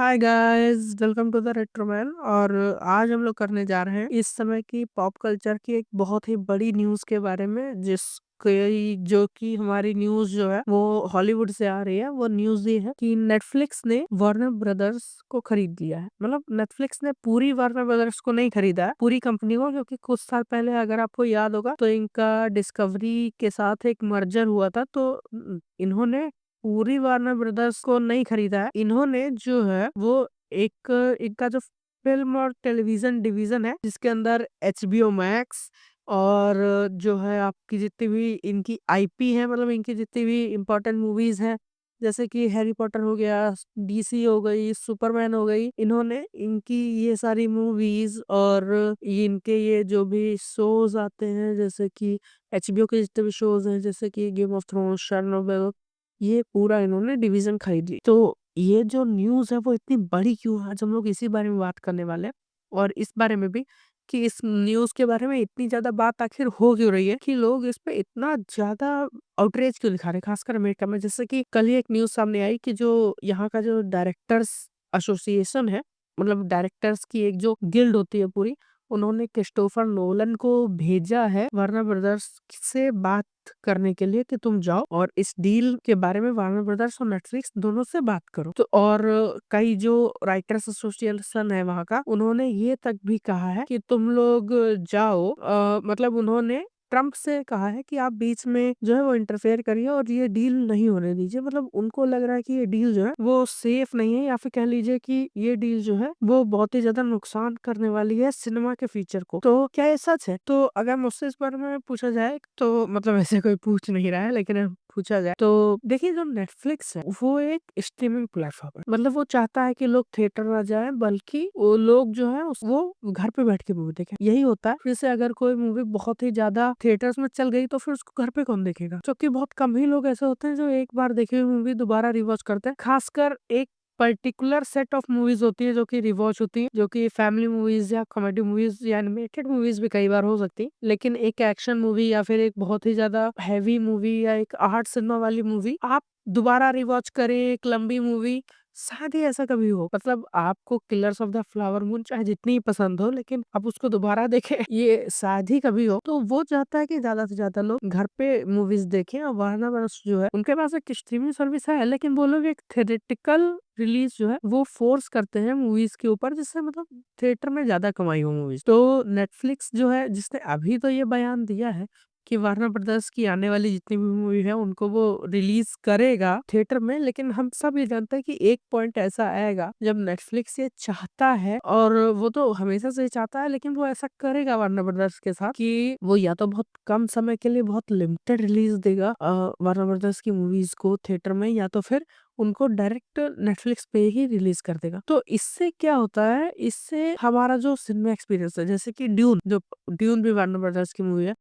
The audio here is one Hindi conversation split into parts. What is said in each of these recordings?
Hi guys, welcome to the Retroman. और आज हम लोग करने जा रहे हैं इस समय की पॉप कल्चर की एक बहुत ही बड़ी न्यूज़ के बारे में, जिसकी जो कि हमारी न्यूज़ जो है वो हॉलीवुड से आ रही है। वो न्यूज़ ये है कि नेटफ्लिक्स ने वार्नर ब्रदर्स को खरीद लिया है। मतलब नेटफ्लिक्स ने पूरी वार्नर ब्रदर्स को नहीं खरीदा है, पूरी कंपनी को, क्योंकि कुछ साल पहले अगर आपको याद होगा तो इनका डिस्कवरी के साथ एक मर्जर हुआ था। तो इन्होंने पूरी वार्नर ब्रदर्स को नहीं खरीदा है। इन्होंने जो है वो एक इनका जो फिल्म और टेलीविजन डिवीजन है, जिसके अंदर HBO मैक्स और जो है आपकी जितनी भी इनकी IP है, मतलब इनकी जितनी भी इम्पोर्टेंट मूवीज हैं, जैसे कि हैरी पॉटर हो गया, DC हो गई, सुपरमैन हो गई, इन्होंने इनकी ये सारी मूवीज और इनके ये जो भी शोज आते हैं, जैसे कि HBO के जितने भी शोज हैं, जैसे कि गेम ऑफ थ्रोन्स, शर्नोबिल, ये पूरा इन्होंने डिवीजन खरीद ली। तो ये जो न्यूज़ है वो इतनी बड़ी क्यों है, आज हम लोग इसी बारे में बात करने वाले हैं। और इस बारे में भी कि इस न्यूज़ के बारे में इतनी ज़्यादा बात आखिर हो क्यों रही है, कि लोग इस पे इतना ज़्यादा आउटरीच क्यों दिखा रहे हैं, खासकर अमेरिका में। जैसे कि कल ही एक न्यूज़ सामने आई कि जो यहाँ का जो डायरेक्टर्स एसोसिएशन है, मतलब डायरेक्टर्स की एक जो गिल्ड होती है पूरी, उन्होंने क्रिस्टोफर नोलन को भेजा है वार्नर ब्रदर्स से बात करने के लिए कि तुम जाओ और इस डील के बारे में वार्नर ब्रदर्स और नेटफ्लिक्स दोनों से बात करो। तो और कई जो राइटर्स एसोसिएशन है वहाँ का, उन्होंने ये तक भी कहा है कि तुम लोग जाओ, मतलब उन्होंने ट्रम्प से कहा है कि आप बीच में जो है वो इंटरफेयर करिए और ये डील नहीं होने दीजिए। मतलब उनको लग रहा है कि ये डील जो है वो सेफ नहीं है, या फिर कह लीजिए कि ये डील जो है वो बहुत ही ज्यादा नुकसान करने वाली है सिनेमा के फीचर को। तो क्या ये सच है? तो अगर मुझसे इस बारे में पूछा जाए, तो मतलब ऐसे कोई पूछ नहीं रहा है, लेकिन अगर पूछा जाए तो देखिए, जो नेटफ्लिक्स है वो एक स्ट्रीमिंग प्लेटफॉर्म है। मतलब वो चाहता है कि लोग थिएटर ना जाए, बल्कि वो लोग जो है वो घर पे बैठ के मूवी देखें। यही होता है। फिर से अगर कोई मूवी बहुत ही ज्यादा थिएटर्स में चल गई तो फिर उसको घर पे कौन देखेगा? क्योंकि बहुत कम ही लोग ऐसे होते हैं जो एक बार देखी हुई मूवी दोबारा रिवॉच करते हैं। खासकर एक पर्टिकुलर सेट ऑफ मूवीज होती है जो कि रिवॉच होती है, जो कि फैमिली मूवीज या कॉमेडी मूवीज या एनिमेटेड मूवीज भी कई बार हो सकती है। लेकिन एक एक्शन मूवी या फिर एक बहुत ही ज्यादा हैवी मूवी या एक आर्ट सिनेमा वाली मूवी आप दोबारा रिवॉच करें, एक लंबी मूवी, शायद ही ऐसा कभी हो। मतलब आपको killers of the flower moon चाहे जितनी ही पसंद हो, लेकिन आप उसको दोबारा देखें ये शायद ही कभी हो। तो वो चाहता है कि ज्यादा से ज्यादा लोग घर पे मूवीज देखें। और वार्नर ब्रदर्स जो है उनके पास एक स्ट्रीमिंग सर्विस है, लेकिन वो लोग एक थिएटिकल रिलीज जो है वो फोर्स करते हैं मूवीज के ऊपर, जिससे मतलब थिएटर में ज्यादा कमाई हो मूवीज। तो नेटफ्लिक्स जो है, जिसने अभी तो ये बयान दिया है कि वार्नर ब्रदर्स की आने वाली जितनी भी मूवी है उनको वो रिलीज करेगा थिएटर में, लेकिन हम सब ये जानते हैं कि एक पॉइंट ऐसा आएगा जब नेटफ्लिक्स ये चाहता है, और वो तो हमेशा से ही चाहता है, लेकिन वो ऐसा करेगा वार्नर ब्रदर्स के साथ कि वो या तो बहुत कम समय के लिए बहुत लिमिटेड रिलीज देगा वार्नर ब्रदर्स की मूवीज को थिएटर में, या तो फिर उनको डायरेक्ट नेटफ्लिक्स पे ही रिलीज कर देगा। तो इससे क्या होता है, इससे हमारा जो सिनेमा एक्सपीरियंस है, जैसे कि ड्यून भी वार्नर ब्रदर्स की मूवी है।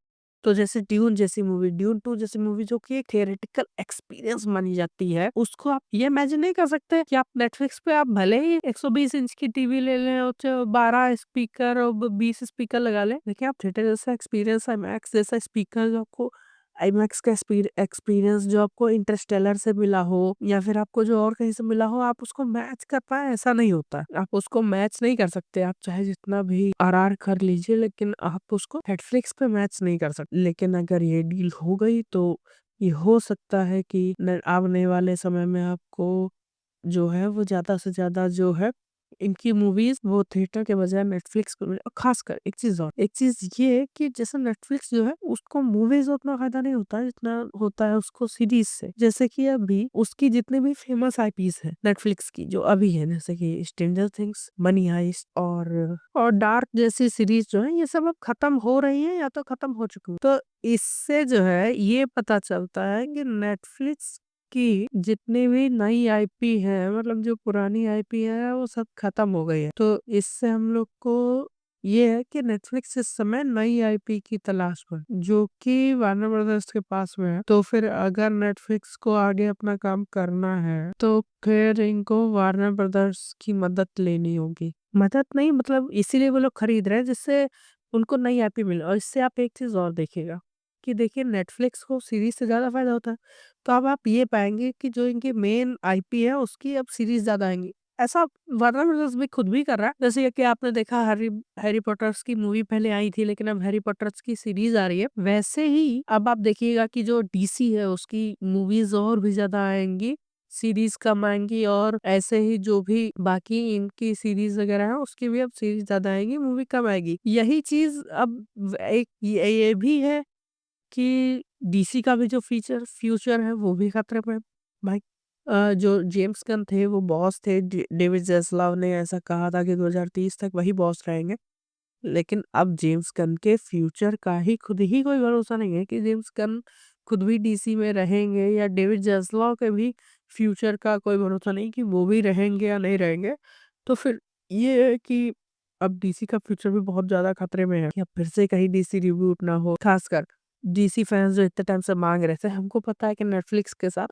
तो जैसे ड्यून जैसी मूवी, ड्यून 2 जैसी मूवी, जो कि एक थियरेटिकल एक्सपीरियंस मानी जाती है, उसको आप ये इमेजिन नहीं कर सकते कि आप नेटफ्लिक्स पे आप भले ही 120 इंच की टीवी ले लें और 12 स्पीकर और 20 स्पीकर लगा लें, लेकिन आप थिएटर जैसा एक्सपीरियंस, आईमैक्स जैसा स्पीकर जो आपको, आईमैक्स का एक्सपीरियंस जो आपको इंटरस्टेलर से मिला हो या फिर आपको जो और कहीं से मिला हो, आप उसको मैच कर पाए, ऐसा नहीं होता। आप उसको मैच नहीं कर सकते, आप चाहे जितना भी RR कर लीजिए, लेकिन आप उसको नेटफ्लिक्स पे मैच नहीं कर सकते। लेकिन अगर ये डील हो गई तो ये हो सकता है कि आने वाले समय में आपको जो है वो ज़्यादा से ज़्यादा जो है इनकी मूवीज़ वो थिएटर के बजाय नेटफ्लिक्स पे मिले। और ख़ासकर एक चीज़ ये है कि जैसे नेटफ्लिक्स जो है उसको मूवीज़ से उतना फ़ायदा नहीं होता है जितना होता है उसको सीरीज़ से। जैसे कि अभी उसकी जितनी भी फ़ेमस आईपीज़ हैं नेटफ्लिक्स की जो अभी है, जैसे कि स्ट्रेंजर थिंग्स, मनी हाइस्ट और डार्क जैसी सीरीज़ जो है, ये सब अब ख़त्म हो रही हैं या तो ख़त्म हो चुकी हैं। तो इससे जो है ये पता चलता है कि नेटफ्लिक्स कि जितनी भी नई आईपी है, मतलब जो पुरानी आईपी है वो सब खत्म हो गई है। तो इससे हम लोग को ये है कि नेटफ्लिक्स इस समय नई आईपी की तलाश में, जो कि वार्नर ब्रदर्स के पास में है। तो फिर अगर नेटफ्लिक्स को आगे अपना काम करना है तो फिर इनको वार्नर ब्रदर्स की मदद लेनी होगी। मदद नहीं, मतलब इसीलिए वो लोग खरीद रहे हैं, जिससे उनको नई आईपी मिले। और इससे आप एक चीज और देखिएगा कि देखिए, नेटफ्लिक्स को सीरीज से ज्यादा फायदा होता है। तो अब आप ये पाएंगे कि जो इनकी मेन आईपी है उसकी अब सीरीज ज्यादा आएंगी। ऐसा वार्नर ब्रदर्स भी खुद भी कर रहा है। जैसे ये कि आपने देखा हैरी पॉटर्स की मूवी पहले आई थी, लेकिन अब हैरी पॉटर्स की सीरीज आ रही है। वैसे ही अब आप देखिएगा कि जो डीसी है उसकी मूवीज और भी ज्यादा आएंगी, सीरीज कम आएंगी, और ऐसे ही जो भी बाकी इनकी सीरीज वगैरह है उसकी भी अब सीरीज ज्यादा आएगी, मूवी कम आएगी। यही चीज अब एक ये भी है कि डीसी का भी जो फ्यूचर है वो भी खतरे में है। भाई जो जेम्स गन थे वो बॉस थे, डेविड ज़ैस्लाव ने ऐसा कहा था कि 2030 तक वही बॉस रहेंगे। लेकिन अब जेम्स गन के फ्यूचर का ही खुद ही कोई भरोसा नहीं है कि जेम्स गन खुद भी डीसी में रहेंगे, या डेविड ज़ैस्लाव के भी फ्यूचर का कोई भरोसा नहीं कि वो भी रहेंगे या नहीं रहेंगे। तो फिर ये है कि अब डीसी का फ्यूचर भी बहुत ज़्यादा खतरे में है कि अब फिर से कहीं डीसी रिबूट ना हो। खासकर डीसी फैंस जो इतने टाइम से मांग रहे थे, हमको पता है कि नेटफ्लिक्स के साथ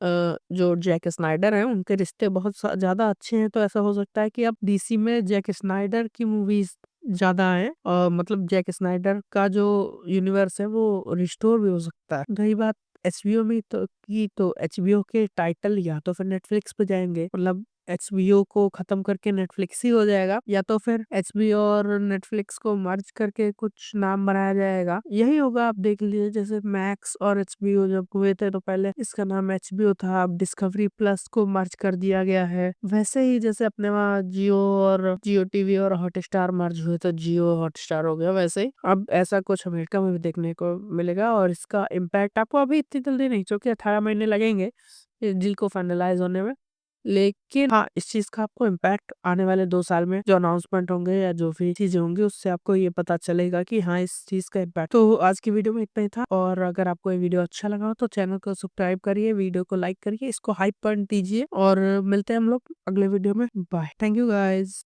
जो जैक स्नाइडर हैं उनके रिश्ते बहुत ज़्यादा अच्छे हैं, तो ऐसा हो सकता है कि अब डीसी में जैक स्नाइडर की मूवीज ज़्यादा है, और मतलब जैक स्नाइडर का जो यूनिवर्स है वो रिस्टोर भी हो सकता है। रही बात एचबीओ में तो एचबीओ के टाइटल या तो फिर नेटफ्लिक्स पे जाएंगे, मतलब एचबीओ को खत्म करके नेटफ्लिक्स ही हो जाएगा, या तो फिर एचबीओ और नेटफ्लिक्स को मर्ज करके कुछ नाम बनाया जाएगा। यही होगा, आप देख लीजिए जैसे मैक्स और एचबीओ जब हुए थे तो पहले इसका नाम एचबीओ था, अब डिस्कवरी प्लस को मर्ज कर दिया गया है। वैसे ही जैसे अपने वहाँ जियो और जियो टीवी और हॉटस्टार मर्ज हुए तो जियो हॉटस्टार हो गया, वैसे ही अब ऐसा कुछ अमेरिका में भी देखने को मिलेगा। और इसका इम्पैक्ट आपको अभी इतनी जल्दी नहीं, क्योंकि 18 महीने लगेंगे इस डील को फाइनलाइज होने में। लेकिन हाँ, इस चीज का आपको इम्पैक्ट आने वाले 2 साल में जो अनाउंसमेंट होंगे या जो भी चीजें होंगी उससे आपको ये पता चलेगा कि हाँ, इस चीज का इम्पैक्ट। तो आज की वीडियो में इतना ही था, और अगर आपको ये वीडियो अच्छा लगा हो तो चैनल को सब्सक्राइब करिए, वीडियो को लाइक करिए, इसको हाइप पॉइंट दीजिए, और मिलते हैं हम लोग अगले वीडियो में। Bye, thank you guys.